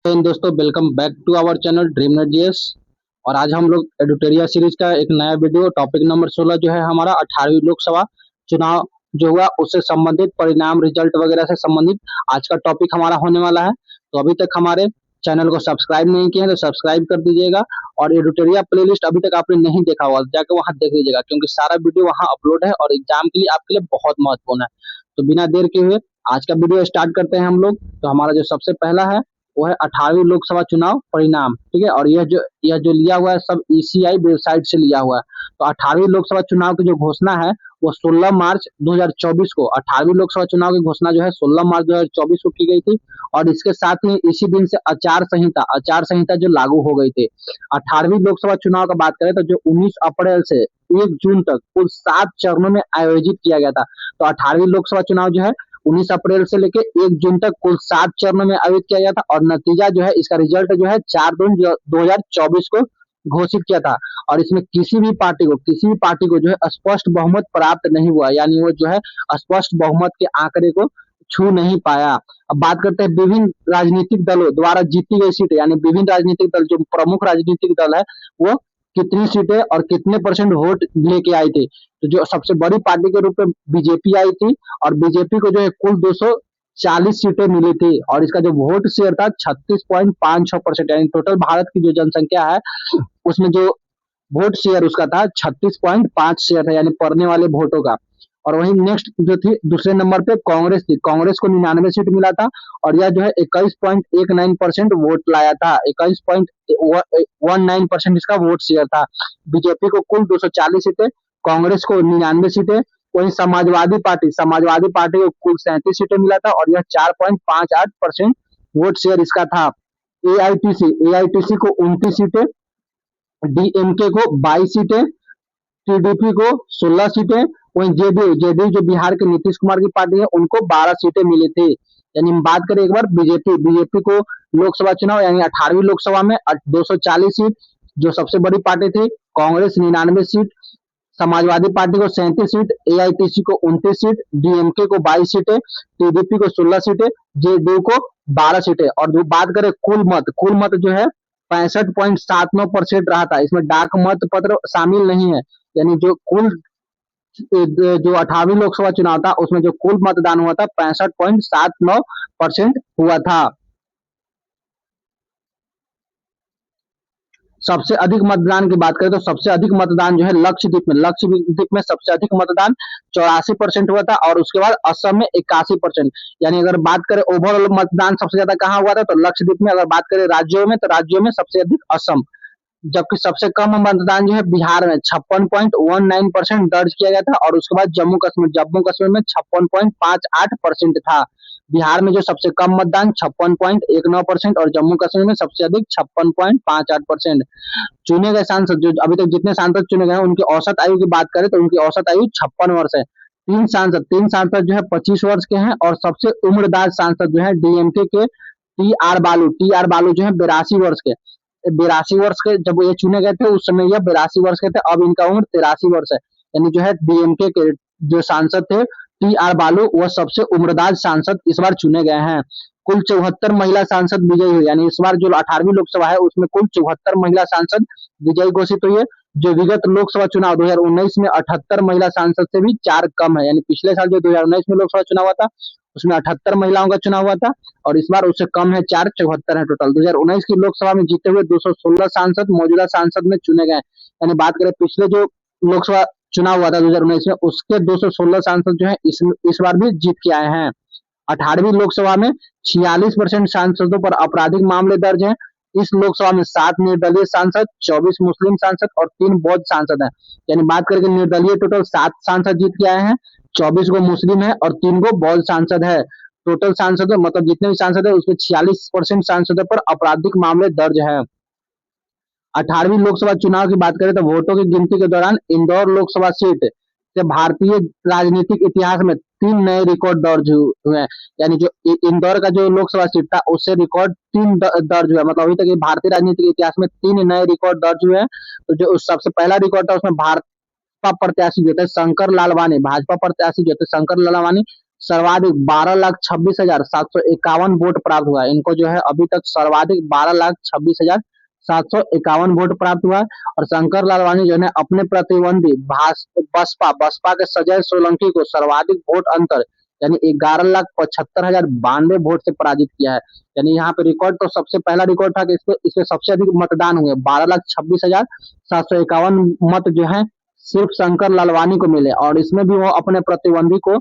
दोस्तों, welcome back to our channel Dreamnet GS. और आज हम लोग एडिटोरियल सीरीज का एक नया वीडियो टॉपिक नंबर 16 जो है हमारा 18वीं लोकसभा चुनाव जो हुआ उससे संबंधित परिणाम रिजल्ट वगैरह से संबंधित आज का टॉपिक हमारा होने वाला है। तो अभी तक हमारे चैनल को सब्सक्राइब नहीं किए हैं तो सब्सक्राइब कर दीजिएगा। और एडिटोरियल प्लेलिस्ट अभी तक आपने नहीं देखा हुआ जाकर वहां देख लीजिएगा, क्योंकि सारा वीडियो वहां अपलोड है और एग्जाम के लिए आपके लिए बहुत महत्वपूर्ण है। तो बिना देर के हुए आज का वीडियो स्टार्ट करते हैं हम लोग। तो हमारा जो सबसे पहला है वो है 18वीं लोकसभा चुनाव परिणाम। ठीक है, और यह जो लिया हुआ है सब ईसीआई वेबसाइट से लिया हुआ है। तो 18वीं लोकसभा चुनाव की जो घोषणा है वो 16 मार्च 2024 को 18वीं लोकसभा चुनाव की घोषणा जो है 16 मार्च 2024 को की गई थी। और इसके साथ ही इसी दिन से आचार संहिता जो लागू हो गई थी। 18वीं लोकसभा चुनाव का बात करें तो जो 19 अप्रैल से 1 जून तक कुल 7 चरणों में आयोजित किया गया था। तो 18वीं लोकसभा चुनाव जो है 19 अप्रैल से लेकर 1 जून तक कुल 7 चरणों में आयोजित किया गया था। और नतीजा जो है इसका रिजल्ट जो है 4 जून 2024 को घोषित किया था। और इसमें किसी भी पार्टी को जो है स्पष्ट बहुमत प्राप्त नहीं हुआ, यानी वो जो है स्पष्ट बहुमत के आंकड़े को छू नहीं पाया। अब बात करते हैं विभिन्न राजनीतिक दलों द्वारा जीती गई सीटें, यानी विभिन्न राजनीतिक दल जो प्रमुख राजनीतिक दल है वो कितनी सीटें और कितने परसेंट वोट लेके आई थी। तो जो सबसे बड़ी पार्टी के रूप में बीजेपी आई थी, और बीजेपी को जो है कुल 240 सीटें मिली थी। और इसका जो वोट शेयर था 36.56%, यानी टोटल भारत की जो जनसंख्या है उसमें जो वोट शेयर उसका था 36.5 शेयर था, यानी पड़ने वाले वोटों का। और वहीं नेक्स्ट जो थी दूसरे नंबर पे कांग्रेस थी, कांग्रेस को 99 सीट मिला था। और यह जो है 21.19% वोट लाया था, 21.19% इसका वोट शेयर था। बीजेपी को कुल 240 सीटें, कांग्रेस को 99 सीटें। वहीं समाजवादी पार्टी को कुल 37 सीटें मिला था और यह 4.58% वोट शेयर इसका था। एआईटीसी को 29 सीटें, डीएमके को 22 सीटें, टीडीपी को 16 सीटें। वहीं जेडीयू जो बिहार के नीतीश कुमार की पार्टी है उनको 12 सीटें मिली थी। यानी हम बात करें एक बार बीजेपी को लोकसभा चुनाव यानी 18वीं लोकसभा में 240 सीट जो सबसे बड़ी पार्टी थी, कांग्रेस 99 सीट, समाजवादी पार्टी को 37 सीट, एआईटीसी को 29 सीट, डीएमके को 22 सीटें, टीडीपी को 16 सीटें, जेडीयू को 12 सीटें। और जो बात करें कुल मत जो है 65.79% रहा था। इसमें डाक मत पत्र शामिल नहीं है, यानी जो 18वीं लोकसभा चुनाव था उसमें जो कुल मतदान हुआ था 65.79% हुआ था। सबसे अधिक मतदान की बात करें तो सबसे अधिक मतदान जो है लक्षद्वीप में सबसे अधिक मतदान 84% हुआ था। और उसके बाद असम में 81%। यानी अगर बात करें ओवरऑल मतदान सबसे ज्यादा कहाँ हुआ था तो लक्षद्वीप में। अगर बात करें राज्यों में सबसे अधिक असम, जबकि सबसे कम मतदान जो है बिहार में 56.19% दर्ज किया गया था। और उसके बाद जम्मू कश्मीर में 56.58% था। बिहार में जो सबसे कम मतदान 56.19% और जम्मू कश्मीर में सबसे अधिक 56.58%। चुने गए सांसद जो अभी तक जितने सांसद चुने गए हैं उनकी औसत आयु की बात करें तो उनकी औसत आयु 56 वर्ष है। तीन सांसद जो है 25 वर्ष के हैं। और सबसे उम्रदराज सांसद जो है डीएमके के टी आर बालू जो है 82 वर्ष के। 82 वर्ष के जब ये चुने गए थे उस समय यह 82 वर्ष के थे, अब इनका उम्र 83 वर्ष है। यानी जो है डीएमके के जो सांसद थे टी आर बालू वह सबसे उम्रदराज सांसद इस बार चुने गए हैं। कुल 74 महिला सांसद विजयी हुई, यानी इस बार जो 18वीं लोकसभा है उसमें कुल 74 महिला सांसद विजयी घोषित हुई है। जो विगत लोकसभा चुनाव 2019 में 78 महिला सांसद से भी 4 कम है। यानी पिछले साल जो 2019 में लोकसभा चुनाव हुआ था उसमें 78 महिलाओं का चुनाव हुआ था और इस बार उससे कम है, 4 74 है टोटल। 2019 की लोकसभा में जीते हुए 216 सांसद मौजूदा सांसद में चुने गए। यानी बात करें पिछले जो लोकसभा चुनाव हुआ था 2019 में उसके 216 सांसद जो है इस बार भी जीत के आए हैं। 18वीं लोकसभा में 46% सांसदों पर आपराधिक मामले दर्ज हैं। इस लोकसभा में 7 निर्दलीय सांसद, 24 मुस्लिम सांसद और 3 बौद्ध सांसद हैं। यानी बात करके निर्दलीय टोटल 7 सांसद जीत के आए हैं, 24 को मुस्लिम है और 3 को बौद्ध सांसद है। टोटल सांसदों मतलब जितने भी सांसद है उसमें 46% सांसदों पर आपराधिक मामले दर्ज है। 18वीं लोकसभा चुनाव की बात करें तो वोटों की गिनती के दौरान इंदौर लोकसभा सीट से भारतीय राजनीतिक इतिहास में 3 नए रिकॉर्ड दर्ज हुए हैं। यानी जो इंदौर का जो लोकसभा सीट था उससे रिकॉर्ड 3 दर्ज हुआ, मतलब अभी तक भारतीय राजनीतिक इतिहास में 3 नए रिकॉर्ड दर्ज हुए हैं। तो जो सबसे पहला रिकॉर्ड था उसमें भाजपा प्रत्याशी जो थे शंकर लालवानी सर्वाधिक 12,26,751 वोट प्राप्त हुआ है। इनको जो है अभी तक सर्वाधिक 12,26,751 वोट प्राप्त हुआ है। और शंकर लालवानी जो है अपने प्रतिद्वंदी बसपा बसपा के सजय सोलंकी को सर्वाधिक वोट अंतर यानी 11,75,092 वोट से पराजित किया है। यानी यहाँ पे रिकॉर्ड तो सबसे पहला रिकॉर्ड था कि इसमें सबसे अधिक मतदान हुए 12,26,751 मत जो है सिर्फ शंकर लालवानी को मिले, और इसमें भी वो अपने प्रतिद्वंदी को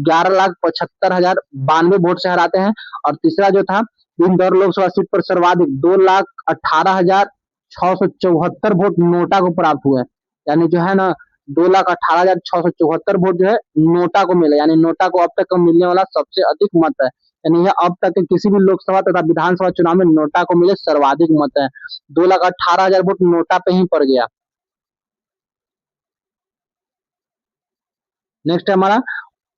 11,75,092 वोट से हराते हैं। और तीसरा जो था इंदौर लोकसभा सीट पर सर्वाधिक 2,18,674 वोट नोटा को प्राप्त हुए। यानी जो है ना 2,18,674 वोट जो है नोटा को मिले, यानी नोटा को अब तक मिलने वाला सबसे अधिक मत है। यानी यह अब तक के किसी भी लोकसभा तथा विधानसभा चुनाव में नोटा को मिले सर्वाधिक मत है। 2,18,000 वोट नोटा पे ही पड़ गया। नेक्स्ट है हमारा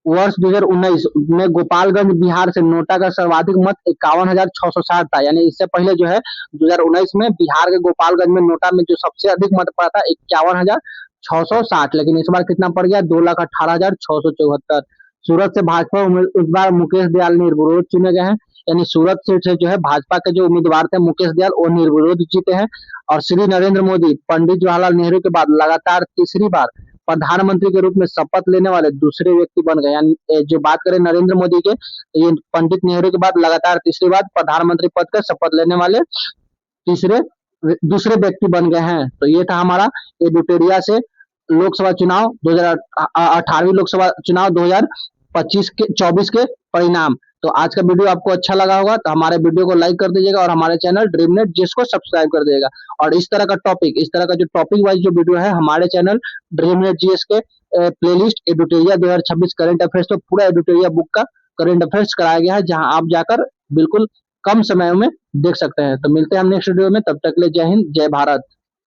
वर्ष 2019 में गोपालगंज बिहार से नोटा का सर्वाधिक मत 51,660 था। यानी इससे पहले जो है 2019 में बिहार के गोपालगंज में नोटा में जो सबसे अधिक मत पड़ा था 51,660, लेकिन इस बार कितना पड़ गया 2,18,674। सूरत से भाजपा इस बार मुकेश दयाल निर्विरोध चुने गए हैं। यानी सूरत सीट से जो है भाजपा के जो उम्मीदवार थे मुकेश दयाल वो निर्विरोध जीते हैं। और श्री नरेंद्र मोदी पंडित जवाहरलाल नेहरू के बाद लगातार तीसरी बार प्रधानमंत्री के रूप में शपथ लेने वाले दूसरे व्यक्ति बन गए। यानी जो बात करें नरेंद्र मोदी के, ये पंडित नेहरू के बाद लगातार तीसरी बार प्रधानमंत्री पद का शपथ लेने वाले तीसरे दूसरे व्यक्ति बन गए हैं। तो ये था हमारा एडुटेरिया से लोकसभा चुनाव 2018 लोकसभा चुनाव 2025 के 24 के परिणाम। तो आज का वीडियो आपको अच्छा लगा होगा तो हमारे वीडियो को लाइक कर दीजिएगा और हमारे चैनल ड्रीमनेट जिसको सब्सक्राइब कर दीजिएगा। और इस तरह का जो टॉपिक वाइज जो वीडियो है हमारे चैनल ड्रीमनेट जीएस के प्लेलिस्ट एडुटेरिया 2026 करंट अफेयर्स तो पूरा एडुटेरिया बुक का करंट अफेयर्स कराया गया है, जहां आप जाकर बिल्कुल कम समय में देख सकते हैं। तो मिलते हैं हम नेक्स्ट वीडियो में, तब तक के लिए जय हिंद जय भारत।